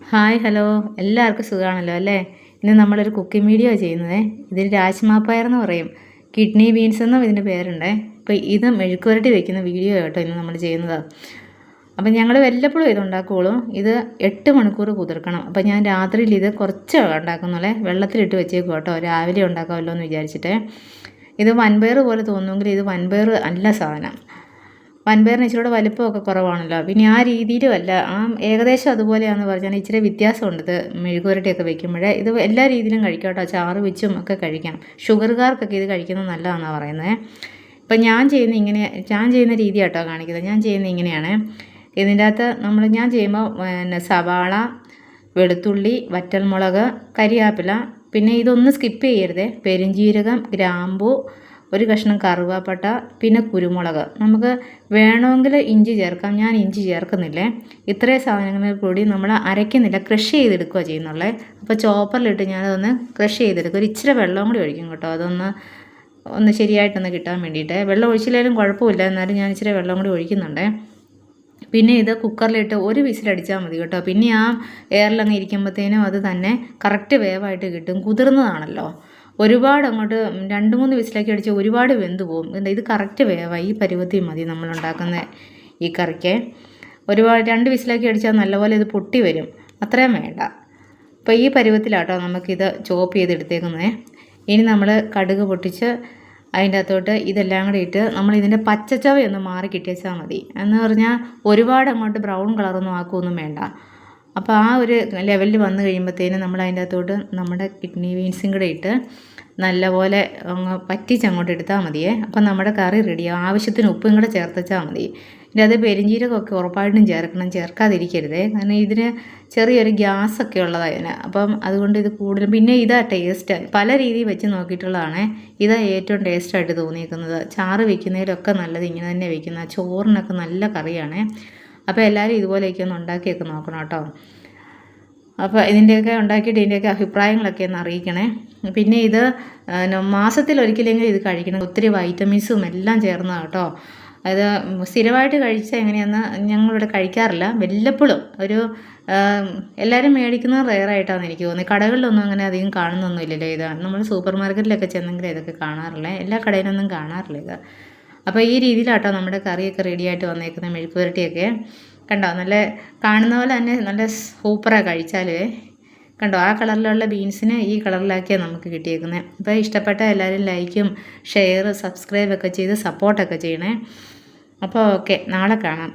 Hi hello എല്ലാവർക്കും സുഖമാണല്ലോ അല്ലേ. ഇന്ന് നമ്മളൊരു കുക്കിംഗ് വീഡിയോ ചെയ്യുന്നത്. ഇതിന് രാജ്മാ പയർ എന്ന് പറയും, കിഡ്നി ബീൻസ് എന്നും ഇതിൻ്റെ പേരുണ്ടേ. അപ്പോൾ ഇത് മെഴുക്കുവരട്ടി വെക്കുന്ന വീഡിയോ കേട്ടോ ഇന്ന് നമ്മൾ ചെയ്യുന്നത്. അപ്പം ഞങ്ങൾ വല്ലപ്പോഴും ഇത് ഉണ്ടാക്കുകയുള്ളൂ. ഇത് 8 മണിക്കൂർ കുതിർക്കണം. അപ്പം ഞാൻ രാത്രിയിൽ ഇത് കുറച്ച് ഉണ്ടാക്കുന്നുള്ളേ, വെള്ളത്തിലിട്ട് വെച്ചേക്കും കേട്ടോ, രാവിലെ ഉണ്ടാക്കാമല്ലോ എന്ന് വിചാരിച്ചിട്ട്. ഇത് വൻപയർ പോലെ തോന്നുമെങ്കിൽ ഇത് വൻപയർ അല്ല സാധനം. വൻപയറിന് ഇച്ചിരിയുടെ വലിപ്പമൊക്കെ കുറവാണല്ലോ. പിന്നെ ആ രീതിയിലും അല്ല, ഏകദേശം അതുപോലെയാണെന്ന് പറഞ്ഞാൽ ഇച്ചിരി വ്യത്യാസമുണ്ട്. ഇത് മെഴുകുവരട്ടിയൊക്കെ വെക്കുമ്പോഴേ ഇത് എല്ലാ രീതിയിലും കഴിക്കാം കേട്ടോ, ചാറ് വെച്ചും ഒക്കെ കഴിക്കാം. ഷുഗർകാർക്കൊക്കെ ഇത് കഴിക്കുന്നത് നല്ലതാണെന്നാണ് പറയുന്നത്. ഇപ്പം ഞാൻ ചെയ്യുന്ന രീതി കേട്ടോ കാണിക്കുന്നത്. ഞാൻ ചെയ്യുന്നത് ഇങ്ങനെയാണ്. ഇതിൻ്റെ അകത്ത് ഞാൻ ചെയ്യുമ്പോൾ സവാള, വെളുത്തുള്ളി, വറ്റൽമുളക്, കരിയാപ്പില, പിന്നെ ഇതൊന്നും സ്കിപ്പ് ചെയ്യരുതേ, പെരുംജീരകം, ഗ്രാമ്പൂ, ഒരു കഷ്ണം കറുവാപ്പട്ട, പിന്നെ കുരുമുളക്. നമുക്ക് വേണമെങ്കിൽ ഇഞ്ചി ചേർക്കാം, ഞാൻ ഇഞ്ചി ചേർക്കുന്നില്ലേ. ഇത്രയും സാധനങ്ങളിൽ കൂടി നമ്മൾ അരയ്ക്കുന്നില്ല, ക്രഷ് ചെയ്തെടുക്കുക ചെയ്യുന്നുള്ളേ. അപ്പോൾ ചോപ്പറിലിട്ട് ഞാനതൊന്ന് ക്രഷ് ചെയ്തെടുക്കും. ഒരു ഇച്ചിരി വെള്ളം കൂടി ഒഴിക്കും കേട്ടോ, ഒന്ന് ശരിയായിട്ടൊന്ന് കിട്ടാൻ വേണ്ടിയിട്ട്. വെള്ളം ഒഴിച്ചില്ലെങ്കിലും കുഴപ്പമില്ല, എന്നാലും ഞാൻ ഇച്ചിരി വെള്ളം കൂടി ഒഴിക്കുന്നുണ്ട്. പിന്നെ ഇത് കുക്കറിലിട്ട് ഒരു വിസിലടിച്ചാൽ മതി കേട്ടോ. പിന്നെ ആ എയറിലങ്ങ് ഇരിക്കുമ്പോഴത്തേനും അത് തന്നെ കറക്റ്റ് വേവായിട്ട് കിട്ടും. കുതിർന്നതാണല്ലോ, ഒരുപാട് അങ്ങോട്ട് 2-3 വിസിലൊക്കെ അടിച്ച് ഒരുപാട് വെന്ത് പോകും. ഇത് കറക്റ്റ് വേവായി ഈ പരുവത്തിൽ മതി നമ്മളുണ്ടാക്കുന്ന ഈ കറിക്ക്. ഒരുപാട് 2 വിസിലൊക്കെ അടിച്ചാൽ നല്ലപോലെ ഇത് പൊട്ടി വരും, അത്രയും വേണ്ട. അപ്പോൾ ഈ പരുവത്തിലാട്ടോ നമുക്കിത് ചോപ്പ് ചെയ്തെടുത്തേക്കുന്നത്. ഇനി നമ്മൾ കടുക് പൊട്ടിച്ച് അതിൻ്റെ അകത്തോട്ട് ഇതെല്ലാം കൂടി ഇട്ട് ഇതിൻ്റെ പച്ചച്ചവയൊന്ന് മാറി കിട്ടിയാൽ മതി. എന്ന് പറഞ്ഞാൽ ഒരുപാട് അങ്ങോട്ട് ബ്രൗൺ കളറൊന്നും ആക്കുകയൊന്നും വേണ്ട. അപ്പോൾ ആ ഒരു ലെവലിൽ വന്നു കഴിയുമ്പോഴത്തേനും നമ്മൾ അതിൻ്റെ അകത്തോട്ട് നമ്മുടെ കിഡ്നി ബീൻസും കൂടെ ഇട്ട് നല്ലപോലെ അങ്ങ് പറ്റിച്ചങ്ങോട്ട് എടുത്താൽ മതിയേ. അപ്പം നമ്മുടെ കറി റെഡിയാവും. ആവശ്യത്തിന് ഉപ്പും കൂടെ ചേർത്തച്ചാൽ മതി. ഇതിൻ്റെ അത് പെരിഞ്ജീരകമൊക്കെ ഉറപ്പായിട്ടും ചേർക്കണം, ചേർക്കാതിരിക്കരുതേ. കാരണം ഇതിന് ചെറിയൊരു ഗ്യാസൊക്കെ ഉള്ളതാണ്. അപ്പം അതുകൊണ്ട് ഇത് കൂടുതലും, പിന്നെ ഇതാ ടേസ്റ്റ്. പല രീതിയിൽ വെച്ച് നോക്കിയിട്ടുള്ളതാണ്, ഇതാ ഏറ്റവും ടേസ്റ്റായിട്ട് തോന്നിയിരിക്കുന്നത്. ചാറ് വയ്ക്കുന്നതിലൊക്കെ നല്ലത് ഇങ്ങനെ തന്നെ വയ്ക്കുന്ന, ചോറിനൊക്കെ നല്ല കറിയാണ്. അപ്പോൾ എല്ലാവരും ഇതുപോലെയൊക്കെ ഒന്ന് ഉണ്ടാക്കിയൊക്കെ നോക്കണം കേട്ടോ. അപ്പോൾ ഇതിൻ്റെയൊക്കെ ഉണ്ടാക്കിയിട്ട് ഇതിൻ്റെയൊക്കെ അഭിപ്രായങ്ങളൊക്കെ ഒന്ന് അറിയിക്കണേ. പിന്നെ ഇത് മാസത്തിലൊരിക്കലെങ്കിലും ഇത് കഴിക്കണം. ഒത്തിരി വൈറ്റമിൻസും എല്ലാം ചേർന്നതാണ് കേട്ടോ. അത് സ്ഥിരമായിട്ട് കഴിച്ചാൽ എങ്ങനെയാണെന്ന് ഞങ്ങളിവിടെ കഴിക്കാറില്ല, വല്ലപ്പോഴും എല്ലാവരും മേടിക്കുന്നത് റെയറായിട്ടാണെന്ന് എനിക്ക് തോന്നുന്നത്. കടകളിലൊന്നും അങ്ങനെ അധികം കാണുന്നൊന്നുമില്ലല്ലോ ഇത്. നമ്മൾ സൂപ്പർ മാർക്കറ്റിലൊക്കെ ചെന്നെങ്കിലും ഇതൊക്കെ കാണാറില്ല, എല്ലാ കടയിലൊന്നും കാണാറില്ല ഇത്. അപ്പോൾ ഈ രീതിയിലാട്ടോ നമ്മുടെ കറിയൊക്കെ റെഡിയായിട്ട് വന്നേക്കുന്നത്. മെഴുക്കുവരട്ടിയൊക്കെ കണ്ടോ, നല്ല കാണുന്ന പോലെ തന്നെ നല്ല സൂപ്പറാണ് കഴിച്ചാൽ. കണ്ടോ, ആ കളറിലുള്ള ബീൻസിനെ ഈ കളറിലാക്കിയാണ് നമുക്ക് കിട്ടിയേക്കുന്നത്. അപ്പോൾ ഇഷ്ടപ്പെട്ട എല്ലാവരും ലൈക്കും ഷെയർ സബ്സ്ക്രൈബൊക്കെ ചെയ്ത് സപ്പോർട്ടൊക്കെ ചെയ്യണേ. അപ്പോൾ ഓക്കെ, നാളെ കാണാം.